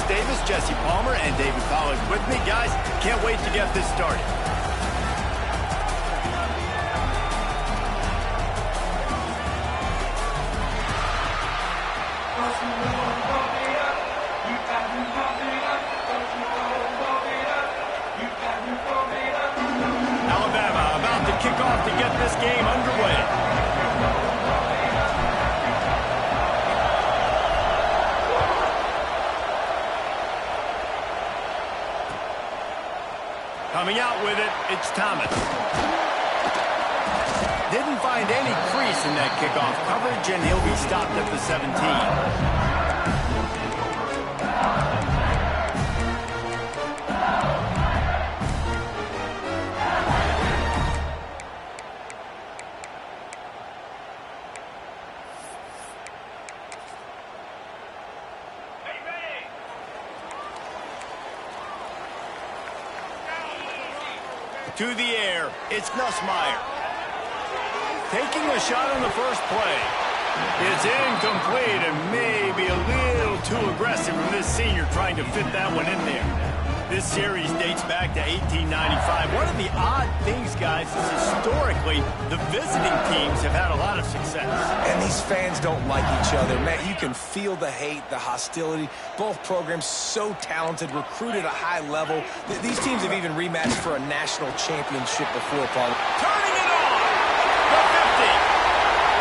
Davis, Jesse Palmer, and David Pollack with me. Guys, can't wait to get this started. Alabama about to kick off to get this game underway. Coming out with it, it's Thomas. Didn't find any crease in that kickoff coverage, and he'll be stopped at the 17. To the air, it's Nussmeier. Taking a shot on the first play. It's incomplete and maybe a little too aggressive from this senior trying to fit that one in there. This series dates back to 1895. One of the odd things, guys, is historically the visiting teams have had a lot of success. And these fans don't like each other. Man, you can feel the hate, the hostility. Both programs so talented, recruited at a high level. These teams have even rematched for a national championship before, Paul. Turning it on! The 50.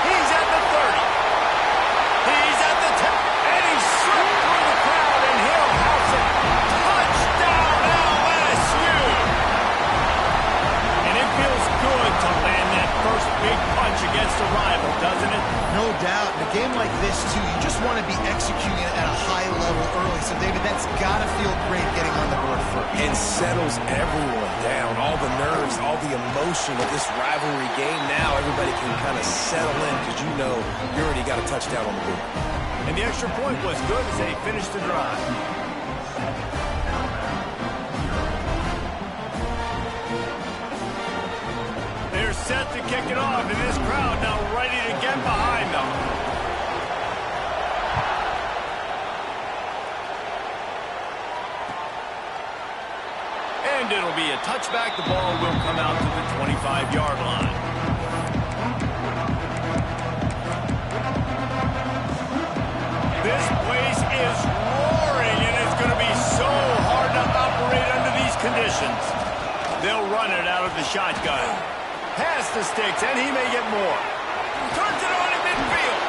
He's at the 30. He's at the 10. And he's slipped through the crowd, and he'll house it. Touchdown, LSU! And it feels good to land that first big punch against a rival, doesn't it? No doubt. In a game like this, too, you just want to be executing it at a high level early. So, David, that's got to feel great getting on the board first. And settles everyone down. All the nerves, all the emotion of this rivalry game. Now everybody can kind of settle in because you know you already got a touchdown on the board. And the extra point was good as they finished the drive. They're set to kick it off, and this crowd now ready to get behind them. And it'll be a touchback. The ball will come out to the 25-yard line. This place is roaring, and it's going to be so hard to operate under these conditions. They'll run it out of the shotgun. Pass the sticks, and he may get more. Turns it on in midfield.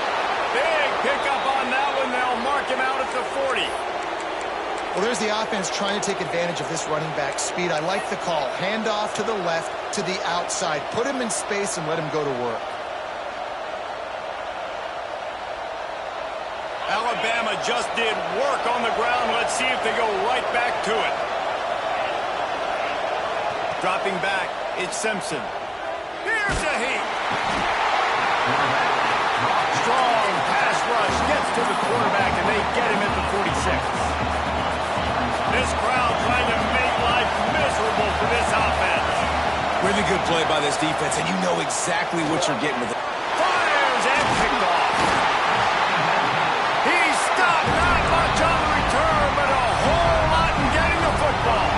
Big pickup on that one. They'll mark him out at the 40. Well, there's the offense trying to take advantage of this running back speed. I like the call. Hand off to the left, to the outside. Put him in space and let him go to work. Alabama just did work on the ground. Let's see if they go right back to it. Dropping back, it's Simpson. Here's a heat. Strong pass rush gets to the quarterback, and they get him at the 46. This crowd trying to make life miserable for this offense. Really good play by this defense, and you know exactly what you're getting with it. Fires and picked off. He stopped, not much on the return, but a whole lot in getting the football.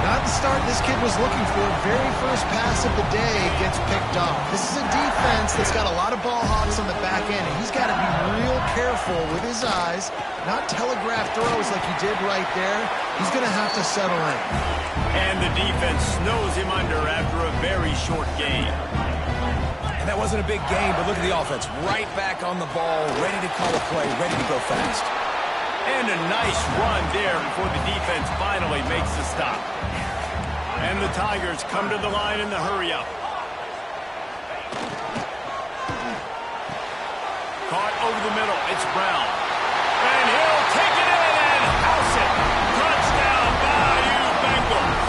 Not the start this kid was looking for. Very first pass of the day gets picked off. This is a defense that's got a lot of ball hawks on the back end, and he's got to be real careful with his eyes, not telegraph throws like he did right there. He's going to have to settle in. And the defense snows him under after a very short game. And that wasn't a big game, but look at the offense. Right back on the ball, ready to call a play, ready to go fast. And a nice run there before the defense finally makes the stop. And the Tigers come to the line in the hurry-up. Caught over the middle. It's Brown. And he'll take it in and house it. Touchdown, Bayou Bengals.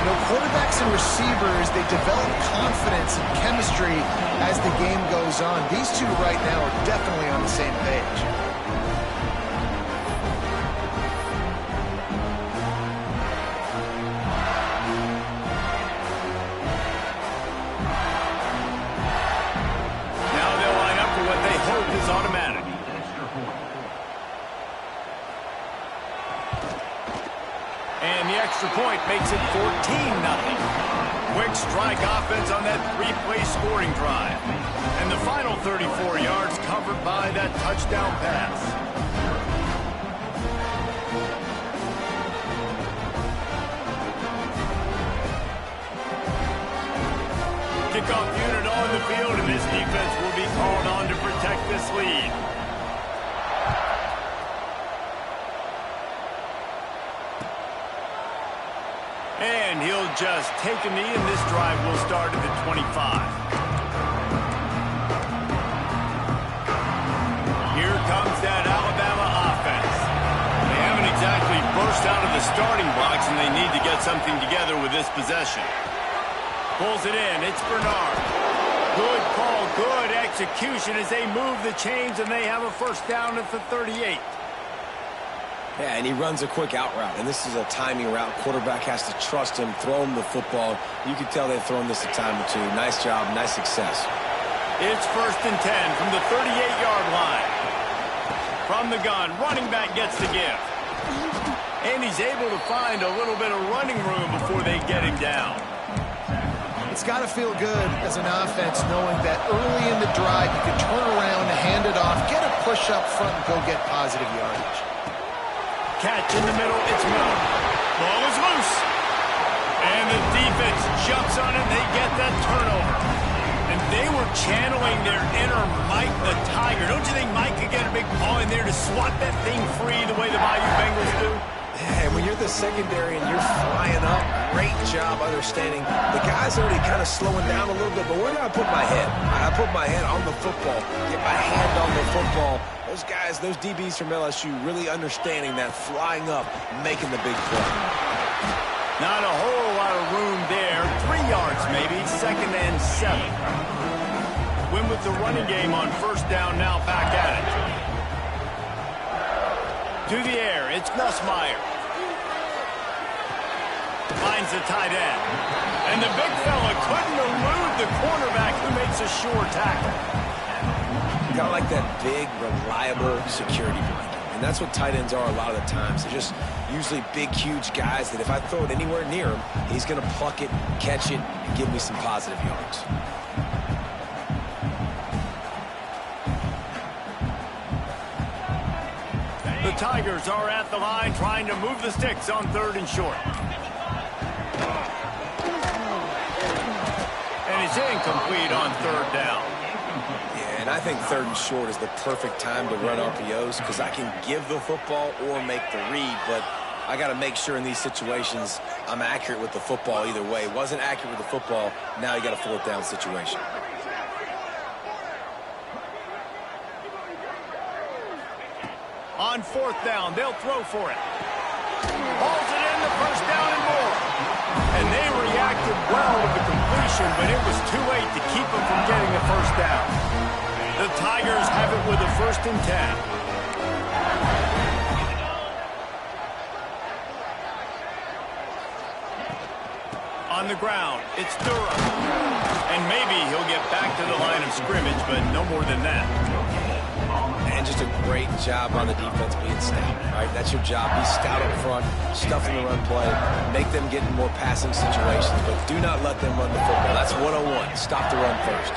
You know, quarterbacks and receivers, they develop confidence and chemistry as the game goes on. These two right now are definitely on the same page. Now they'll line up for what they hope is automatic. extra point makes it 14-0. Quick strike offense on that three-play scoring drive. And the final 34 yards covered by that touchdown pass. Kickoff unit on the field, and this defense will be called on to protect this lead. And he'll just take a knee, and this drive will start at the 25. Here comes that Alabama offense. They haven't exactly burst out of the starting blocks, and they need to get something together with this possession. Pulls it in. It's Bernard. Good call, good execution as they move the chains, and they have a first down at the 38. Yeah, and he runs a quick out route, and this is a timing route. Quarterback has to trust him, throw him the football. You can tell they've thrown this a time or two. Nice job, nice success. It's 1st and 10 from the 38-yard line. From the gun, running back gets the give. And he's able to find a little bit of running room before they get him down. It's got to feel good as an offense knowing that early in the drive you can turn around, hand it off, get a push up front, and go get positive yardage. Catch in the middle, it's Miller. Ball is loose. And the defense jumps on it, they get that turnover. And they were channeling their inner Mike the Tiger. Don't you think Mike could get a big paw in there to swat that thing free the way the Bayou Bengals do? Yeah, and when you're the secondary and you're flying up, great job understanding. The guy's already kind of slowing down a little bit, but where do I put my head? I put my head on the football, get my hand on the football. Those guys, those DBs from LSU really understanding that, flying up, making the big play. Not a whole lot of room there. 3 yards maybe, 2nd and 7. Win with the running game on first down, now back at it. To the air, it's Nussmeier. Finds the tight end. And the big fella couldn't elude the cornerback who makes a sure tackle. Kind of like that big, reliable security blanket. And that's what tight ends are a lot of the times. They're just usually big, huge guys that if I throw it anywhere near him, he's going to pluck it, catch it, and give me some positive yards. The Tigers are at the line trying to move the sticks on 3rd and short. And it's incomplete on 3rd down. And I think 3rd and short is the perfect time to run RPOs because I can give the football or make the read, but I got to make sure in these situations I'm accurate with the football either way. Wasn't accurate with the football, now you got a 4th down situation. On 4th down, they'll throw for it. Hauls it in, the first down and more. And they reacted well with the completion, but it was too late to keep them from getting the first down. The Tigers have it with a 1st and 10. On the ground, it's Durham. And maybe he'll get back to the line of scrimmage, but no more than that. And just a great job on the defense being stout, right? That's your job. Be stout up front, stuff in the run play, make them get in more passing situations, but do not let them run the football. That's 101. Stop the run first.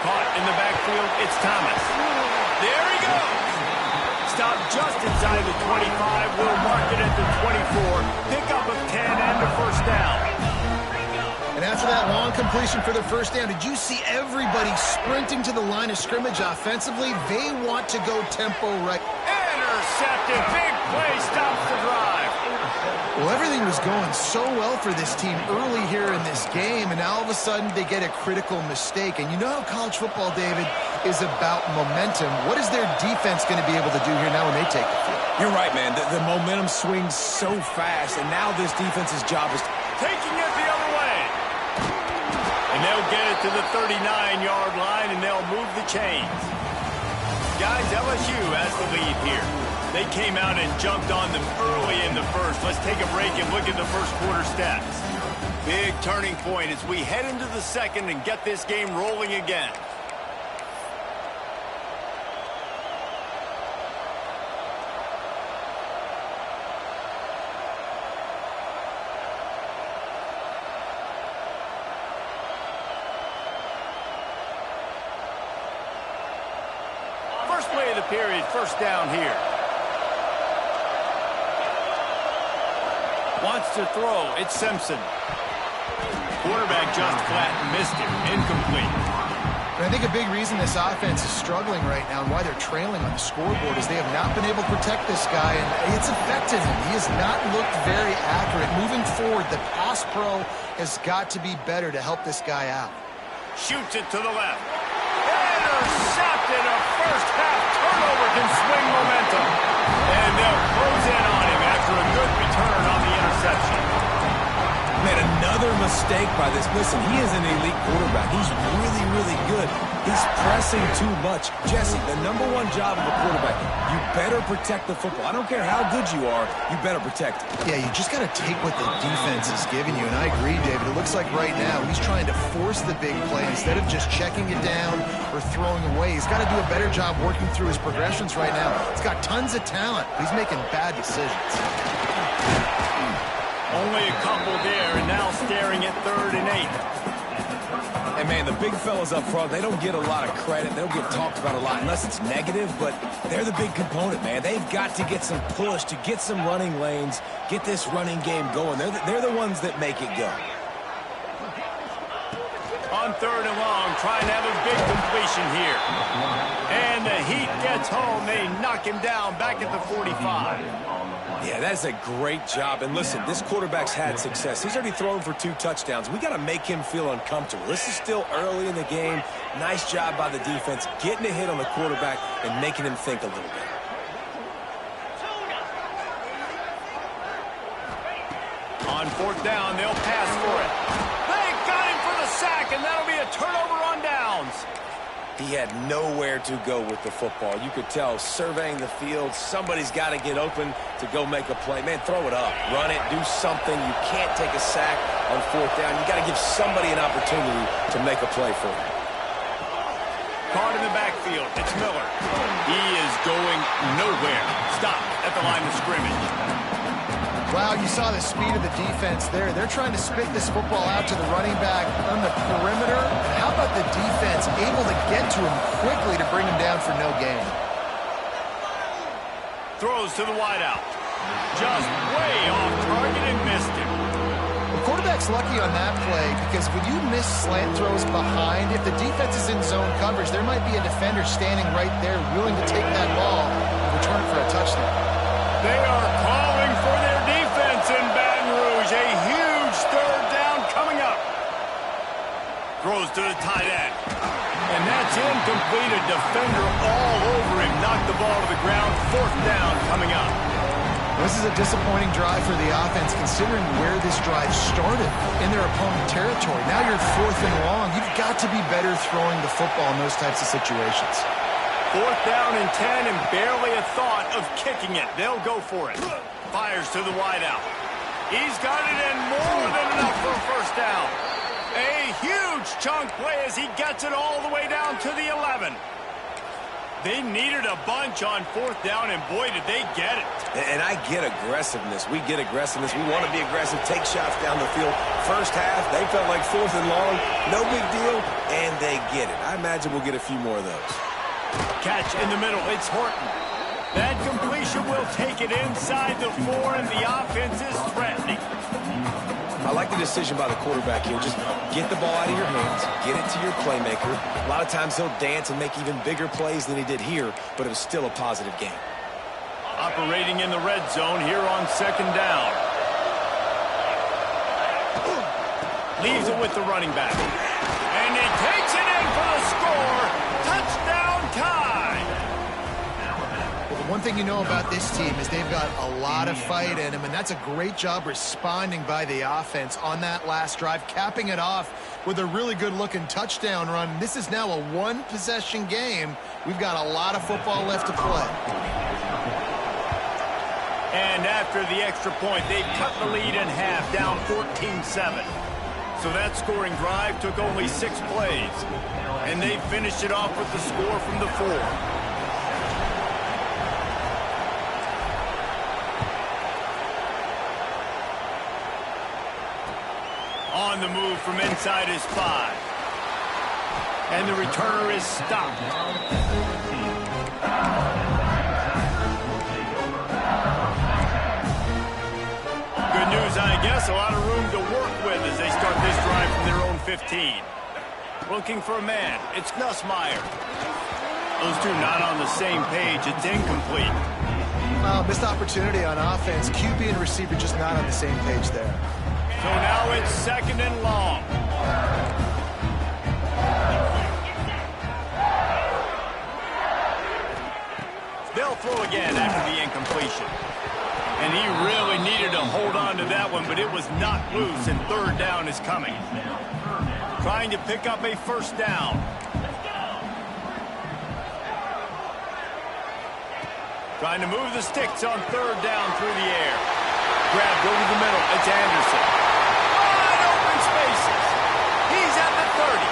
Caught in the backfield, it's Thomas. There he goes. Stopped just inside the 25. We'll mark it at the 24. Pickup of 10 and a first down. And after that long completion for the first down, did you see everybody sprinting to the line of scrimmage offensively? They want to go tempo right. Intercepted. Big play stops the drive. Well, everything was going so well for this team early here in this game, and now all of a sudden they get a critical mistake. And you know how college football, David, is about momentum. What is their defense going to be able to do here now when they take the field? You're right, man. The momentum swings so fast, and now this defense's job is taking it the other way. And they'll get it to the 39-yard line, and they'll move the chains. Guys, LSU has the lead here. They came out and jumped on them early in the first. Let's take a break and look at the first quarter stats. Big turning point as we head into the second and get this game rolling again. First play of the period, first down here. Wants to throw. It's Simpson. Quarterback just flat missed it. Incomplete. And I think a big reason this offense is struggling right now and why they're trailing on the scoreboard is they have not been able to protect this guy, and it's affected him. He has not looked very accurate. Moving forward, the pass pro has got to be better to help this guy out. Shoots it to the left. Intercepted. A first-half turnover can swing momentum. And they'll close in on him after a good return on the interception. Man, another mistake by this. Listen, he is an elite quarterback. He's really, really good. He's pressing too much. Jesse, the number one job of a quarterback, you better protect the football. I don't care how good you are, you better protect it. Yeah, you just got to take what the defense is giving you. And I agree, David. It looks like right now he's trying to force the big play instead of just checking it down or throwing away. He's got to do a better job working through his progressions right now. He's got tons of talent. He's making bad decisions. Only a couple there, and now staring at 3rd and 8. And, man, the big fellas up front, they don't get a lot of credit. They don't get talked about a lot unless it's negative, but they're the big component, man. They've got to get some push, to get some running lanes, get this running game going. They're the ones that make it go. On 3rd and long, trying to have a big completion here. And the Heat gets home. They knock him down back at the 45. Yeah, that's a great job. And listen, this quarterback's had success. He's already thrown for 2 touchdowns. We got to make him feel uncomfortable. This is still early in the game. Nice job by the defense, getting a hit on the quarterback and making him think a little bit. On 4th down, they'll pass for it. They got him for the sack, and that'll be a turnover on downs. He had nowhere to go with the football. You could tell, surveying the field, somebody's got to get open to go make a play. Man, throw it up. Run it. Do something. You can't take a sack on 4th down. You got to give somebody an opportunity to make a play for him. Caught in the backfield. It's Miller. He is going nowhere. Stop at the line of scrimmage. Wow, you saw the speed of the defense there. They're trying to spit this football out to the running back on the perimeter. And how about the defense able to get to him quickly to bring him down for no gain? Throws to the wideout. Just way off target and missed him. The quarterback's lucky on that play because when you miss slant throws behind, if the defense is in zone coverage, there might be a defender standing right there willing to take that ball and return it for a touchdown. They are calling for their defense in Baton Rouge. A huge 3rd down coming up. Throws to the tight end. And that's incomplete. A defender all over him. Knocked the ball to the ground. 4th down coming up. This is a disappointing drive for the offense considering where this drive started in their opponent territory. Now you're 4th and long. You've got to be better throwing the football in those types of situations. 4th down and 10 and barely a thought of kicking it. They'll go for it. Fires to the wideout. He's got it in more than enough for a 1st down. A huge chunk play as he gets it all the way down to the 11. They needed a bunch on 4th down, and boy, did they get it. And I get aggressiveness. We get aggressiveness. We want to be aggressive, take shots down the field. First half, they felt like 4th and long. No big deal, and they get it. I imagine we'll get a few more of those. Catch in the middle. It's Horton. That completion will take it inside the 4, and the offense is threatening. I like the decision by the quarterback here. Just get the ball out of your hands, get it to your playmaker. A lot of times he'll dance and make even bigger plays than he did here, but it was still a positive game. Operating in the red zone here on 2nd down. Leaves it with the running back. And he takes it in for the score. Touchdown time. Well, the one thing you know about this team is they've got a lot of fight in them, and that's a great job responding by the offense on that last drive, capping it off with a really good-looking touchdown run. This is now a 1-possession game. We've got a lot of football left to play. And after the extra point, they've cut the lead in half, down 14-7. So that scoring drive took only 6 plays. And they finished it off with the score from the 4. On the move from inside his 5. And the returner is stopped. Good news, I guess. A lot of room to work with as they start this drive from their own 15. Looking for a man. It's Nussmeier. Those two not on the same page. It's incomplete. Missed opportunity on offense. QB and receiver just not on the same page there. So now it's 2nd and long. They'll throw again after the incompletion. And he really needed to hold on to that one, but it was knocked loose, and 3rd down is coming. Trying to pick up a 1st down. Trying to move the sticks on 3rd down through the air. Grabbed over the middle. It's Anderson. Wide open spaces. He's at the 30.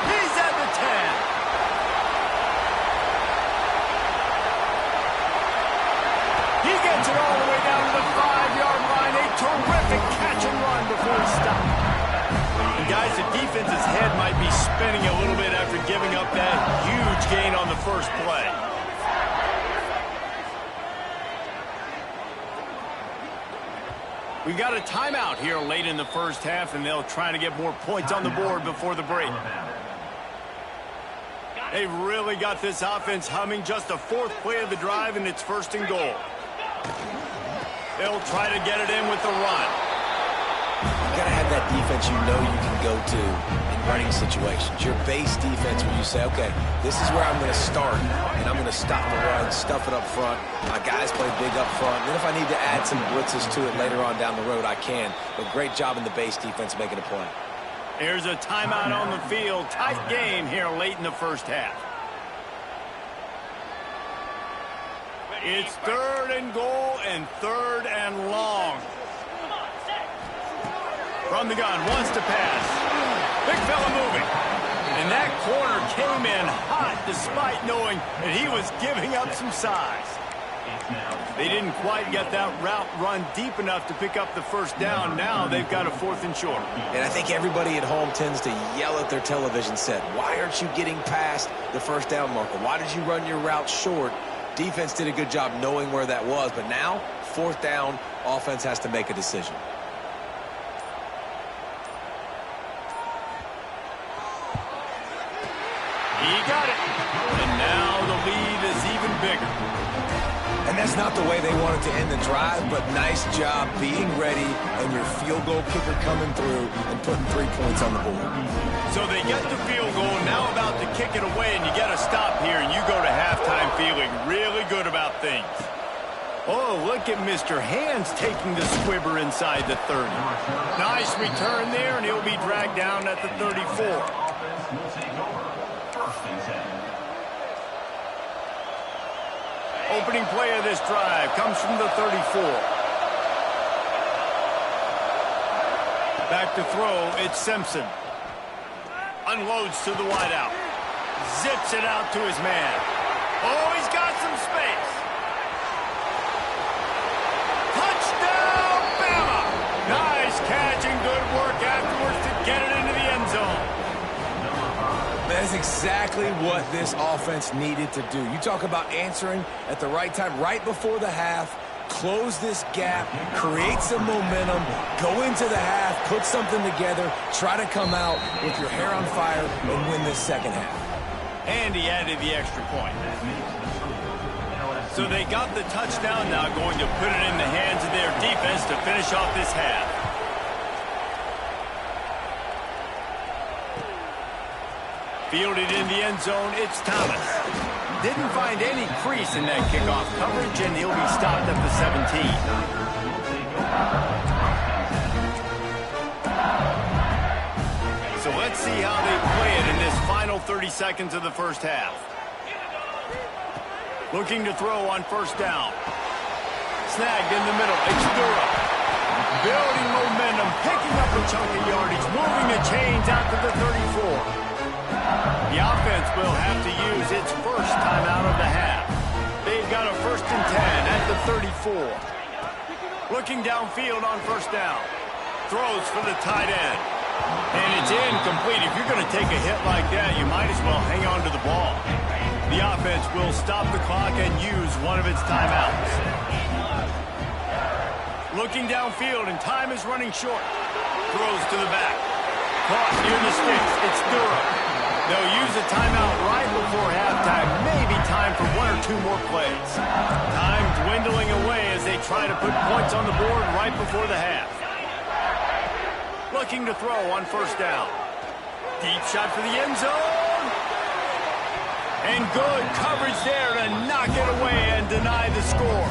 He's at the 10. He gets it all the way down to the 5-yard line. A terrific catch and run before he stopped. And guys, the defense's head might be spinning a little bit after giving up that huge gain on the first play. We've got a timeout here late in the first half, and they'll try to get more points on the board before the break. They've really got this offense humming. Just the 4th play of the drive, and it's 1st and goal. They'll try to get it in with the run. You got to have that defense you know you can go to in running situations. Your base defense where you say, okay, this is where I'm going to start, and I'm going to stop the run, stuff it up front. My guys play big up front. Then if I need to add some blitzes to it later on down the road, I can. But great job in the base defense making a play. Here's a timeout on the field. Tight game here late in the first half. It's 3rd and goal and 3rd and long. From the gun, wants to pass. Big fella moving. And that corner came in hot despite knowing that he was giving up some size. They didn't quite get that route run deep enough to pick up the 1st down. Now they've got a 4th and short. And I think everybody at home tends to yell at their television set. Why aren't you getting past the 1st down marker? Why did you run your route short? Defense did a good job knowing where that was, but now, 4th down, offense has to make a decision. He got it. And now the lead is even bigger. And that's not the way they wanted to end the drive, but nice job being ready and your field goal kicker coming through and putting 3 points on the board. So they get the field goal, now about to kick it away, and you get a stop here, and you go to halftime feeling really good about things. Oh, look at Mr. Hands taking the squibber inside the 30. Nice return there, and he'll be dragged down at the 34. Opening play of this drive comes from the 34. Back to throw, it's Simpson. Unloads to the wideout. Zips it out to his man. Oh, he's got some space. Touchdown, Bama! Nice catch and good work afterwards to get it into the end zone. That's exactly what this offense needed to do. You talk about answering at the right time, right before the half, close this gap, create some momentum, go into the half, put something together, try to come out with your hair on fire and win this second half. And he added the extra point. So they got the touchdown, now going to put it in the hands of their defense to finish off this half. Fielded in the end zone, it's Thomas. Didn't find any crease in that kickoff coverage, and he'll be stopped at the 17. So let's see how they play it in this final 30 seconds of the first half. Looking to throw on 1st down. Snagged in the middle, it's Durham. Building momentum, picking up a chunk of yardage, moving the chains out to the 34. The offense will have to use its first timeout of the half. They've got a 1st and 10 at the 34. Looking downfield on 1st down. Throws for the tight end. And it's incomplete. If you're going to take a hit like that, you might as well hang on to the ball. The offense will stop the clock and use one of its timeouts. Looking downfield, and time is running short. Throws to the back. Caught near the sticks. It's Durham. They'll use a timeout right before halftime. Maybe time for 1 or 2 more plays. Time dwindling away as they try to put points on the board right before the half. Looking to throw on 1st down. Deep shot for the end zone. And good coverage there to knock it away and deny the score.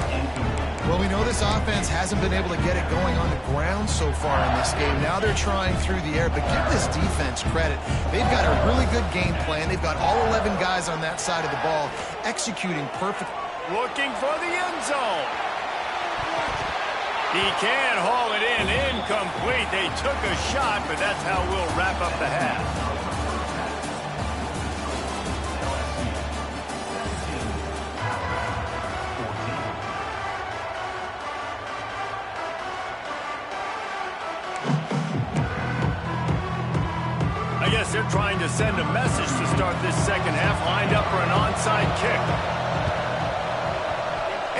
Well, we know this offense hasn't been able to get it going on the ground so far in this game. Now they're trying through the air, but give this defense credit. They've got a really good game plan. They've got all 11 guys on that side of the ball executing perfect. Looking for the end zone. He can't haul it in. Incomplete. They took a shot, but that's how we'll wrap up the half. I guess they're trying to send a message to start this second half, lined up for an onside kick.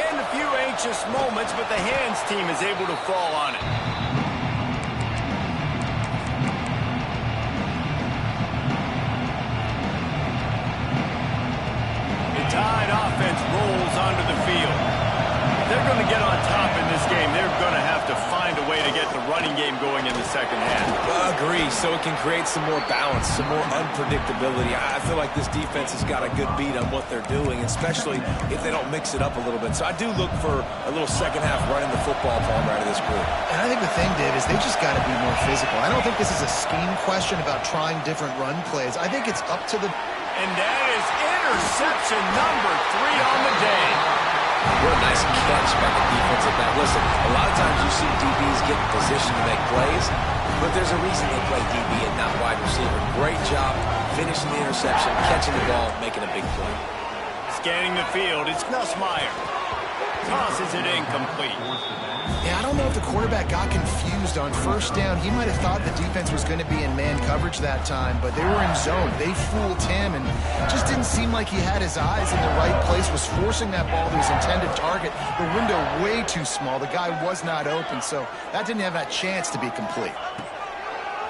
And a few anxious moments, but the hands team is able to fall on it. The Tide offense rolls onto the field. They're going to get on top in this game. They're going to have to find a way to get the running game going in the second half. Agree, so it can create some more balance, some more unpredictability. I feel like this defense has got a good beat on what they're doing, especially if they don't mix it up a little bit. So I do look for a little second half running the football palm out of this group. And I think the thing, Dave, is they just got to be more physical. I don't think this is a scheme question about trying different run plays. I think it's up to the... And that is interception number 3 on the day. What a nice catch by the defensive back. Listen, a lot of times you see DBs get in position to make plays, but there's a reason they play DB and not wide receiver. Great job finishing the interception, catching the ball, making a big play. Scanning the field, it's Nussmeier. Tosses it incomplete. Yeah, I don't know if the quarterback got confused on 1st down. He might have thought the defense was going to be in man coverage that time, but they were in zone. They fooled him, and just didn't seem like he had his eyes in the right place, was forcing that ball to his intended target. The window way too small. The guy was not open, so that didn't have that chance to be complete.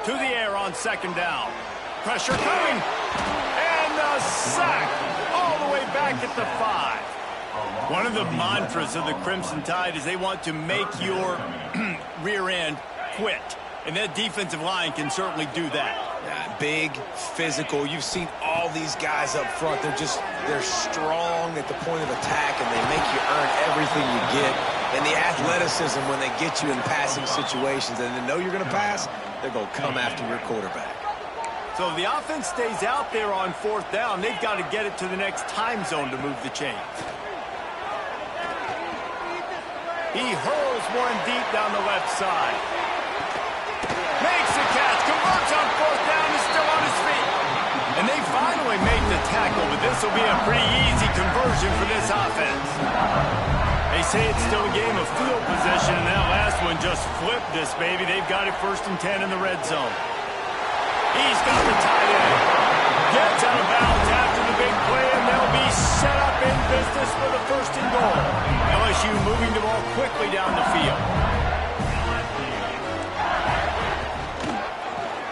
To the air on 2nd down. Pressure coming. And the sack all the way back at the 5. One of the mantras of the Crimson Tide is they want to make your rear end quit. And that defensive line can certainly do that. Yeah, big, physical. You've seen all these guys up front. They're strong at the point of attack, and they make you earn everything you get. And the athleticism when they get you in passing situations and they know you're going to pass, they're going to come after your quarterback. So if the offense stays out there on 4th down, they've got to get it to the next time zone to move the chains. He hurls one deep down the left side. Makes the catch, converts on 4th down, is still on his feet. And they finally make the tackle, but this will be a pretty easy conversion for this offense. They say it's still a game of field position, and that last one just flipped this baby. They've got it 1st and 10 in the red zone. He's got the tight end. Gets out of bounds after the big play, and they'll be set up in business for the 1st and goal. LSU moving the ball quickly down the field.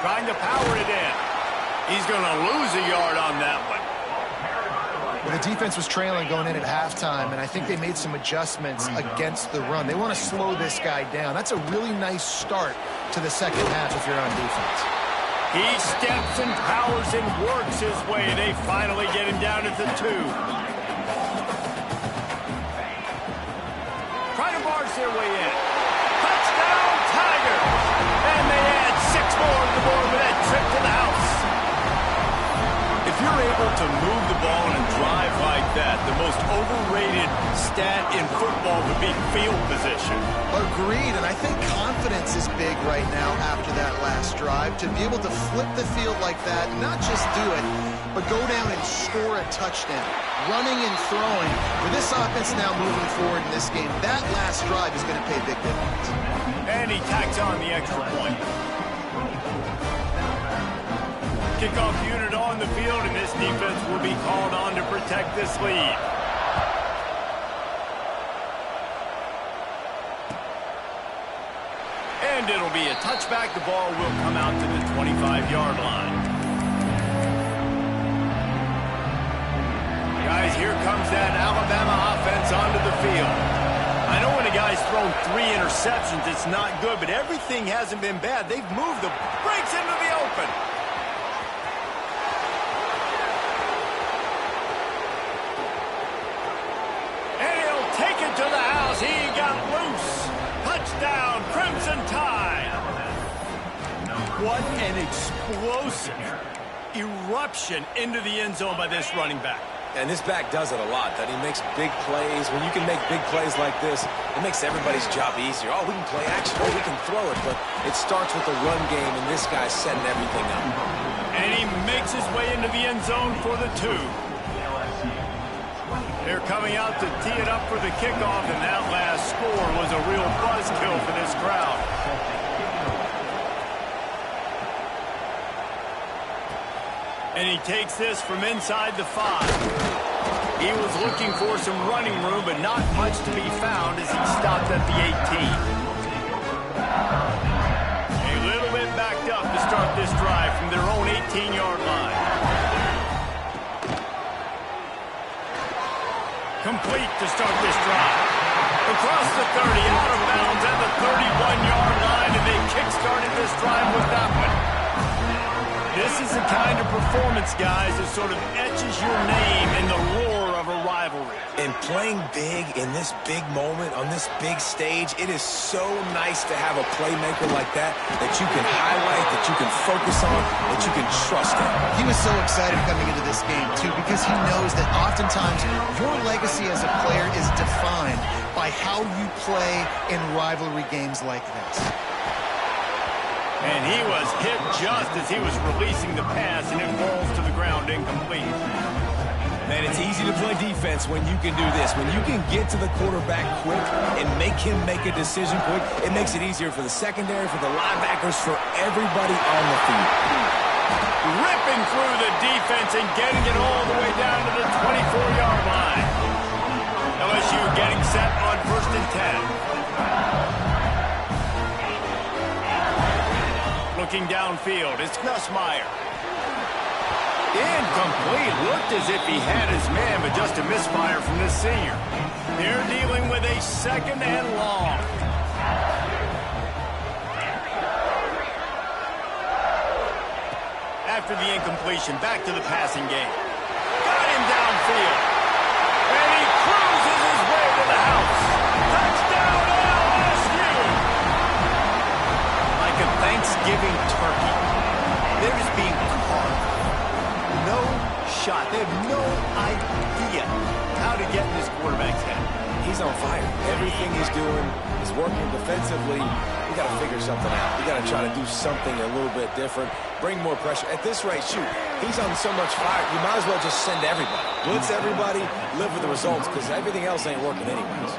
Trying to power it in. He's going to lose a yard on that one. Well, the defense was trailing going in at halftime, and I think they made some adjustments against the run. They want to slow this guy down. That's a really nice start to the second half if you're on defense. He steps and powers and works his way. They finally get him down at the 2. Trying to barge their way in. Touchdown, Tigers! And they add 6 more to the board with that trip to the house. If you're able able to move the ball and drive like that, the most overrated stat in football would be field position. Agreed, and I think confidence is big right now after that last drive. To be able to flip the field like that, not just do it, but go down and score a touchdown. Running and throwing. For this offense now moving forward in this game, that last drive is going to pay big dividends. And he tacks on the extra point. Kickoff unit on the field, and this defense will be called on to protect this lead. And it'll be a touchback. The ball will come out to the 25-yard line. Guys, here comes that Alabama offense onto the field. I know when a guy's thrown 3 interceptions, it's not good, but everything hasn't been bad. They've moved the breaks into the open. Take it to the house. He got loose. Touchdown, Crimson Tide. What an explosive eruption into the end zone by this running back. And this back does it a lot, that he makes big plays. When you can make big plays like this, it makes everybody's job easier. Oh, we can play action. Oh, we can throw it. But it starts with the run game, and this guy's setting everything up. And he makes his way into the end zone for the 2. They're coming out to tee it up for the kickoff, and that last score was a real buzzkill for this crowd. And he takes this from inside the 5. He was looking for some running room, but not much to be found as he stopped at the 18. A little bit backed up to start this drive from their own 18-yard line. Complete to start this drive. Across the 30, out of bounds at the 31-yard line, and they kick-started this drive with that one. This is the kind of performance, guys, that sort of etches your name in the roar of a rivalry. And playing big in this big moment, on this big stage, it is so nice to have a playmaker like that you can highlight, that you can focus on, that you can trust in. He was so excited coming into this game, too, because he knows that oftentimes your legacy as a player is defined by how you play in rivalry games like this. And he was hit just as he was releasing the pass, and it falls to the ground incomplete. Man, it's easy to play defense when you can do this. When you can get to the quarterback quick and make him make a decision quick, it makes it easier for the secondary, for the linebackers, for everybody on the field. Ripping through the defense and getting it all the way down to the 24-yard line. LSU getting set on 1st and 10. Looking downfield, it's Nussmeier. Incomplete. Looked as if he had his man, but just a misfire from this senior. They're dealing with a 2nd and long. After the incompletion, back to the passing game. Got him downfield. And he cruises his way to the house. Touchdown LSU! Like a Thanksgiving turkey. They're just being carved. No shot. They have no idea how to get in this quarterback's head. He's on fire. Everything he's doing is working defensively. We got to figure something out. We got to try to do something a little bit different. Bring more pressure. At this rate, shoot, he's on so much fire, you might as well just send everybody. Blitz everybody, live with the results, because everything else ain't working anyways.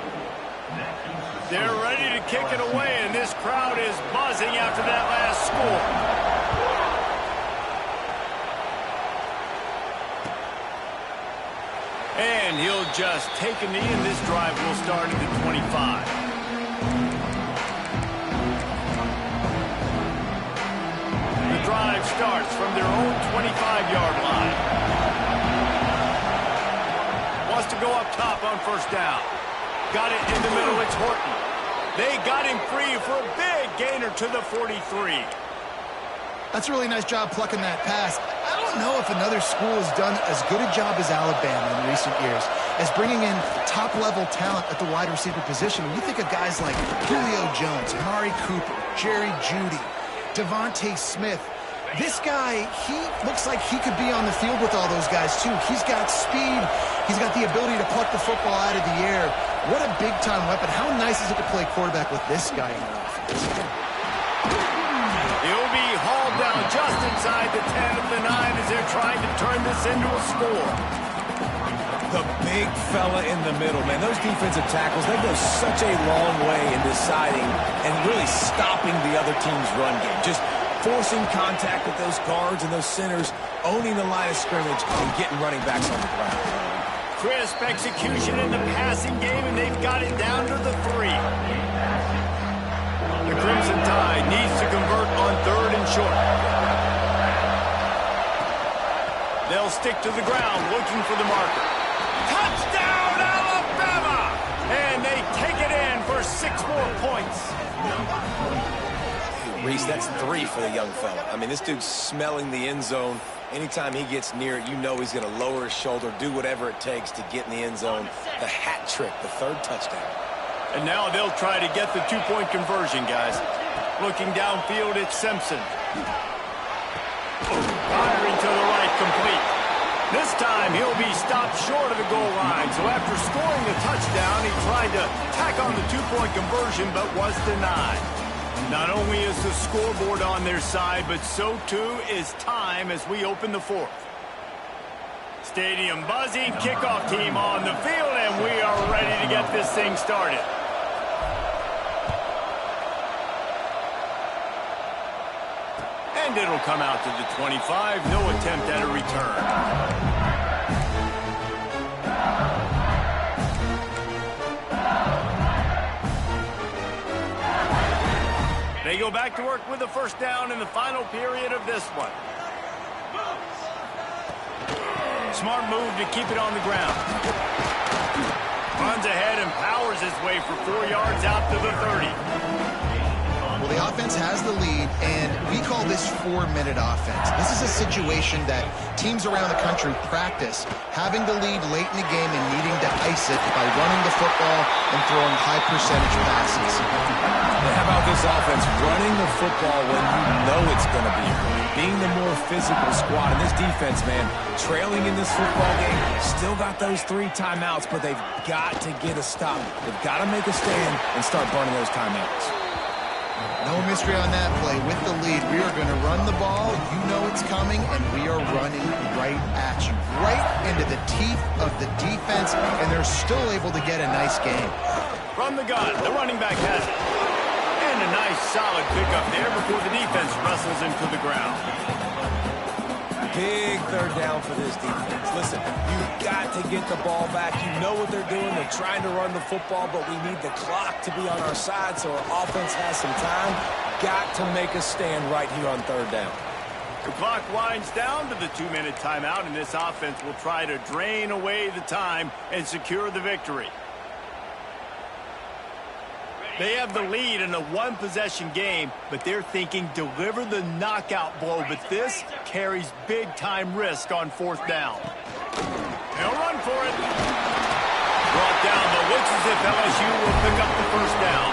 They're ready to kick it away, and this crowd is buzzing after that last score. And he'll just take a knee, and this drive will start at the 25. The drive starts from their own 25-yard line. Wants to go up top on 1st down. Got it in the middle, it's Horton. They got him free for a big gainer to the 43. That's a really nice job plucking that pass. I don't know if another school has done as good a job as Alabama in recent years as bringing in top-level talent at the wide receiver position. When you think of guys like Julio Jones, Amari Cooper, Jerry Jeudy, Devontae Smith, This guy, he looks like he could be on the field with all those guys, too. He's got speed. He's got the ability to pluck the football out of the air. What a big-time weapon. How nice is it to play quarterback with this guy in your offense? He'll be hauled down just inside the 10 of the 9 as they're trying to turn this into a score. The big fella in the middle, man. Those defensive tackles, they go such a long way in deciding and really stopping the other team's run game. Just forcing contact with those guards and those centers, owning the line of scrimmage, and getting running backs on the ground. Crisp execution in the passing game, and they've got it down to the 3. The Crimson Tide needs to convert on 3rd and short. They'll stick to the ground looking for the marker. Touchdown, Alabama! And they take it in for 6 more points. Reese, that's 3 for the young fella. I mean, this dude's smelling the end zone. Anytime he gets near it, you know he's going to lower his shoulder, do whatever it takes to get in the end zone. The hat trick, the 3rd touchdown. And now they'll try to get the 2-point conversion, guys. Looking downfield, it's Simpson. Firing to the right, complete. This time, he'll be stopped short of the goal line. So after scoring the touchdown, he tried to tack on the 2-point conversion, but was denied. Not only is the scoreboard on their side, but so too is time as we open the 4th. Stadium buzzing, kickoff team on the field, and we are ready to get this thing started. And it'll come out to the 25, no attempt at a return. They go back to work with the 1st down in the final period of this one. Smart move to keep it on the ground. Runs ahead and powers his way for 4 yards out to the 30. Well, the offense has the lead, and we call this 4-minute offense. This is a situation that teams around the country practice, having the lead late in the game and needing to ice it by running the football and throwing high-percentage passes. How about this offense running the football when you know it's going to be a run? Being the more physical squad. And this defense, man, trailing in this football game, still got those 3 timeouts, but they've got to get a stop. They've got to make a stand and start burning those timeouts. No mystery on that play. With the lead, we are going to run the ball. You know it's coming, and we are running right at you. Right into the teeth of the defense, and they're still able to get a nice game. From the gun, the running back has it. And a nice solid pickup there before the defense wrestles him to the ground. Big 3rd down for this defense. Listen, you've got to get the ball back. You know what they're doing. They're trying to run the football, but we need the clock to be on our side so our offense has some time. Got to make a stand right here on 3rd down. The clock winds down to the 2-minute timeout, and this offense will try to drain away the time and secure the victory. They have the lead in a 1-possession game, but they're thinking deliver the knockout blow, but this carries big-time risk on 4th down. They'll run for it. Brought down, but looks as if LSU will pick up the 1st down.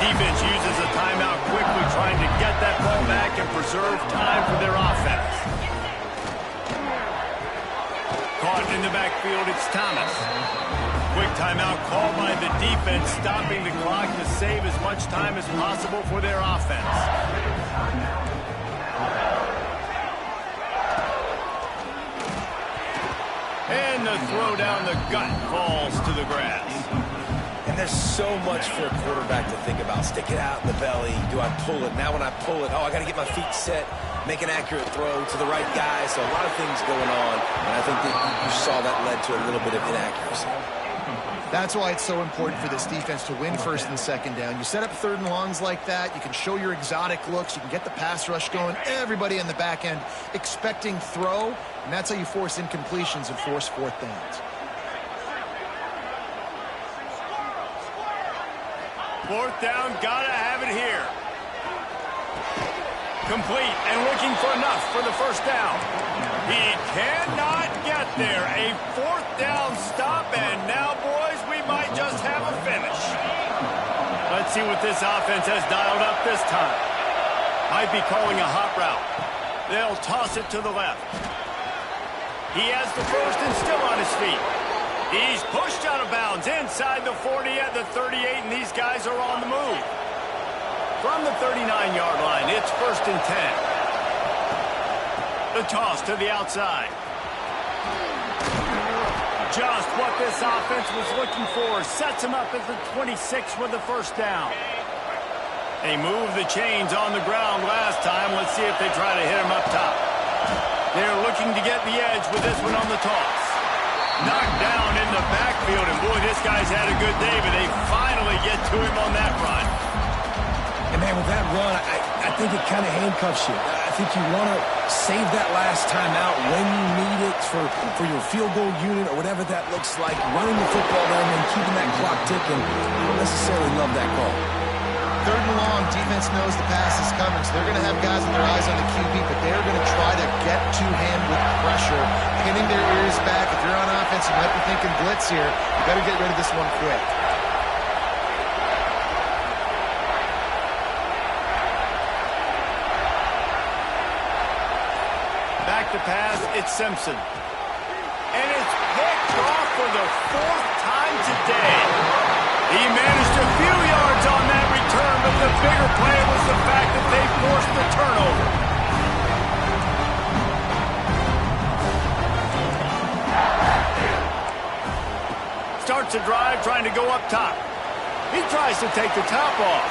Defense uses a timeout quickly, trying to get that ball back and preserve time for their offense. Caught in the backfield, it's Thomas. Quick timeout called by the defense, stopping the clock to save as much time as possible for their offense. And the throw down the gut falls to the grass. And there's so much for a quarterback to think about. Stick it out in the belly. Do I pull it? Now when I pull it, I got to get my feet set, make an accurate throw to the right guy. So a lot of things going on. And I think that you saw that led to a little bit of inaccuracy. That's why it's so important for this defense to win 1st and 2nd down. You set up 3rd and longs like that. You can show your exotic looks. You can get the pass rush going. Everybody in the back end expecting throw. And that's how you force incompletions and force 4th downs. 4th down, gotta have it here. Complete and looking for enough for the 1st down. He cannot get there. A 4th down stop, and now, boys, we might just have a finish. Let's see what this offense has dialed up this time. Might be calling a hot route. They'll toss it to the left. He has the first and still on his feet. He's pushed out of bounds inside the 40 at the 38, and these guys are on the move. From the 39-yard line, it's 1st and 10. The toss to the outside. Just what this offense was looking for. Sets him up at the 26 with the first down. They moved the chains on the ground last time. Let's see if they try to hit him up top. They're looking to get the edge with this one on the toss. Knocked down in the backfield, and boy, this guy's had a good day, but they finally get to him on that run. And man, with that run, I think it kind of handcuffs you. I think you want to save that last time out when you need it for your field goal unit or whatever that looks like. Running the football down and keeping that clock ticking. I don't necessarily love that call. 3rd and long, defense knows the pass is coming, so they're going to have guys with their eyes on the QB, but they're going to try to get to him with pressure, pinning their ears back. If you're on offense, you might be thinking blitz here. You better get rid of this one quick. Back to pass, it's Simpson. And it's picked off for the 4th time today. He managed a few yards on that return, but the bigger play was the fact that they forced the turnover. Starts a drive trying to go up top. He tries to take the top off.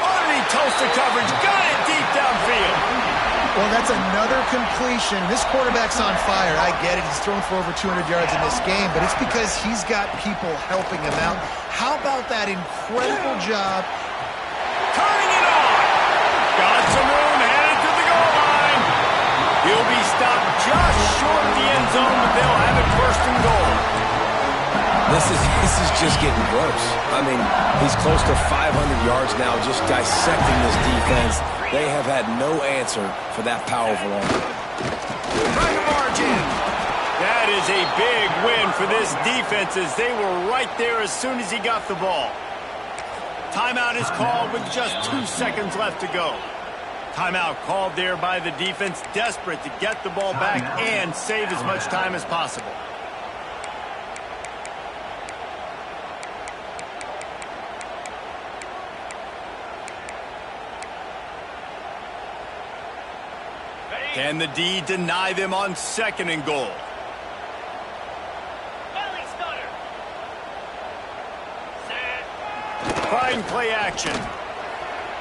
Underneath toasted coverage, got it deep downfield. Well, that's another completion. This quarterback's on fire. I get it. He's thrown for over 200 yards in this game, but it's because he's got people helping him out. How about that incredible job? Turning it on. Got some room, headed to the goal line. He'll be stopped just short of the end zone, but they'll have it 1st and goal. This is just getting gross. I mean, he's close to 500 yards now, just dissecting this defense. They have had no answer for that powerful arm. Right margin. That is a big win for this defense as they were right there as soon as he got the ball. Timeout is called with just 2 seconds left to go. Timeout called there by the defense, desperate to get the ball back and save as much time as possible. Can the D deny them on 2nd and goal? Fine play action.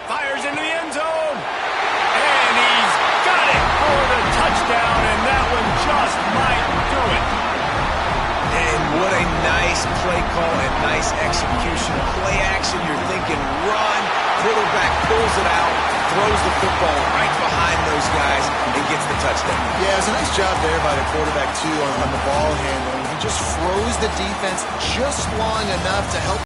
Fires into the end zone. And he's got it for the touchdown, and that one just might do it. And what a nice play call and nice execution. Play action, you're thinking run. Quarterback pulls it out, throws the football right behind those guys, and gets the touchdown. Yeah, it was a nice job there by the quarterback, too, on the ball handling. He just froze the defense just long enough to help